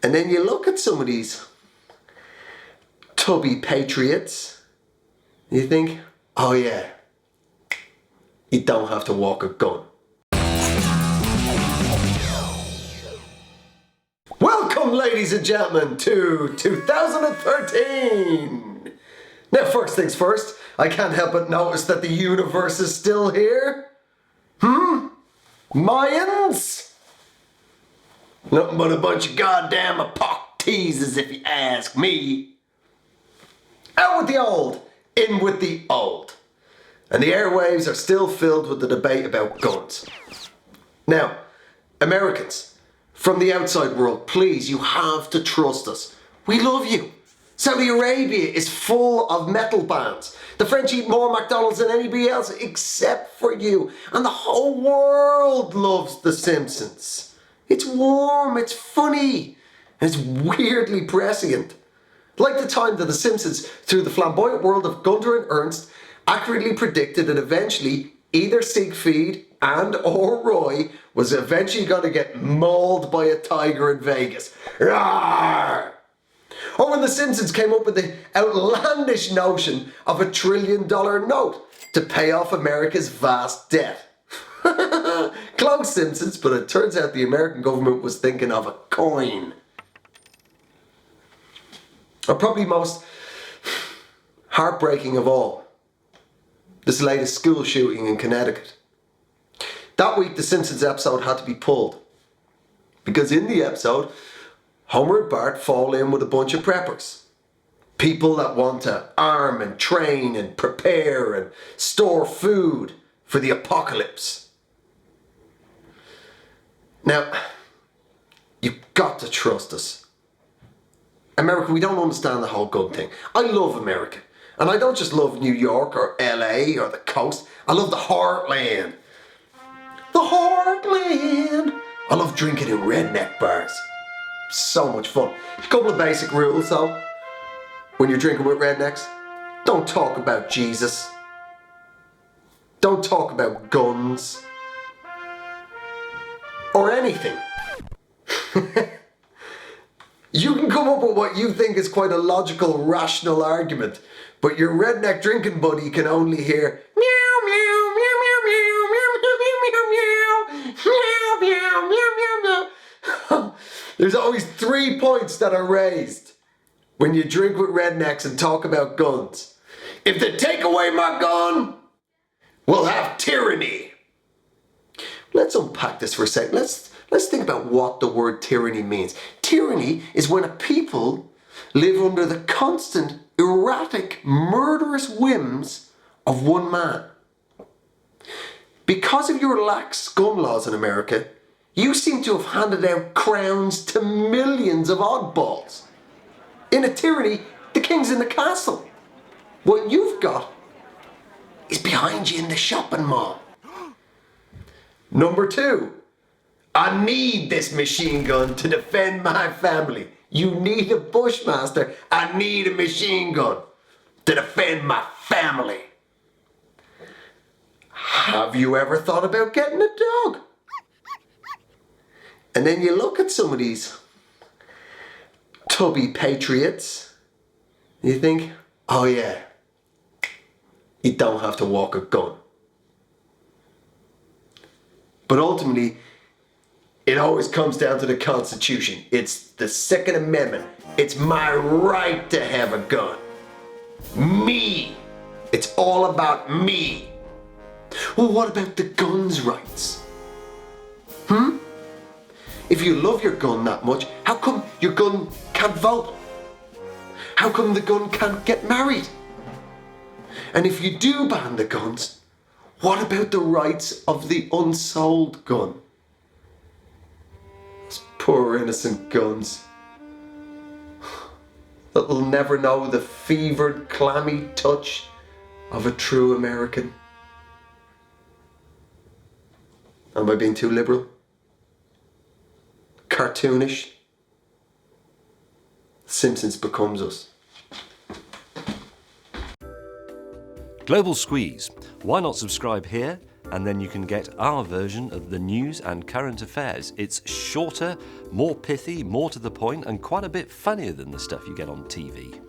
And then you look at some of these tubby patriots, you think, oh yeah, you don't have to walk a gun. Welcome, ladies and gentlemen, to 2013. Now, first things first, I can't help but notice that the universe is still here. Mayans? Nothing but a bunch of goddamn epoch teasers if you ask me. Out with the old, in with the old. And the airwaves are still filled with the debate about guns. Now, Americans, from the outside world, please, you have to trust us. We love you. Saudi Arabia is full of metal bands. The French eat more McDonald's than anybody else except for you. And the whole world loves The Simpsons. It's warm, it's funny, and it's weirdly prescient. Like the time that The Simpsons, through the flamboyant world of Gunter and Ernst, accurately predicted that eventually either Siegfried and or Roy was eventually going to get mauled by a tiger in Vegas. Rawr! Or when The Simpsons came up with the outlandish notion of $1 trillion note to pay off America's vast debt. Close, Simpsons, but it turns out the American government was thinking of a coin. Or probably most heartbreaking of all, this latest school shooting in Connecticut. That week the Simpsons episode had to be pulled because in the episode Homer and Bart fall in with a bunch of preppers. People that want to arm and train and prepare and store food for the apocalypse. Now, you've got to trust us. America, we don't understand the whole gun thing. I love America. And I don't just love New York or LA or the coast. I love the heartland. The heartland! I love drinking in redneck bars. So much fun. A couple of basic rules though. When you're drinking with rednecks, don't talk about Jesus. Don't talk about guns. Or anything. You can come up with what you think is quite a logical, rational argument, but your redneck drinking buddy can only hear meow meow meow meow meow meow meow meow meow meow meow. There's always 3 points that are raised when you drink with rednecks and talk about guns. If they take away my gun, we'll have tyranny. Let's unpack this for a second. Let's think about what the word tyranny means. Tyranny is when a people live under the constant, erratic, murderous whims of one man. Because of your lax gun laws in America, you seem to have handed out crowns to millions of oddballs. In a tyranny, the king's in the castle. What you've got is behind you in the shopping mall. Number 2, I need this machine gun to defend my family. You need a Bushmaster. I need a machine gun to defend my family. Have you ever thought about getting a dog? And then you look at some of these tubby patriots, you think, oh yeah, you don't have to walk a gun. But ultimately, it always comes down to the Constitution. It's the Second Amendment. It's my right to have a gun. Me. It's all about me. Well, what about the gun's rights? If you love your gun that much, how come your gun can't vote? How come the gun can't get married? And if you do ban the guns, what about the rights of the unsold gun? Those poor innocent guns that'll never know the fevered, clammy touch of a true American. Am I being too liberal? Cartoonish? Simpsons becomes us. Global Squeeze. Why not subscribe here and then you can get our version of the news and current affairs. It's shorter, more pithy, more to the point, and quite a bit funnier than the stuff you get on TV.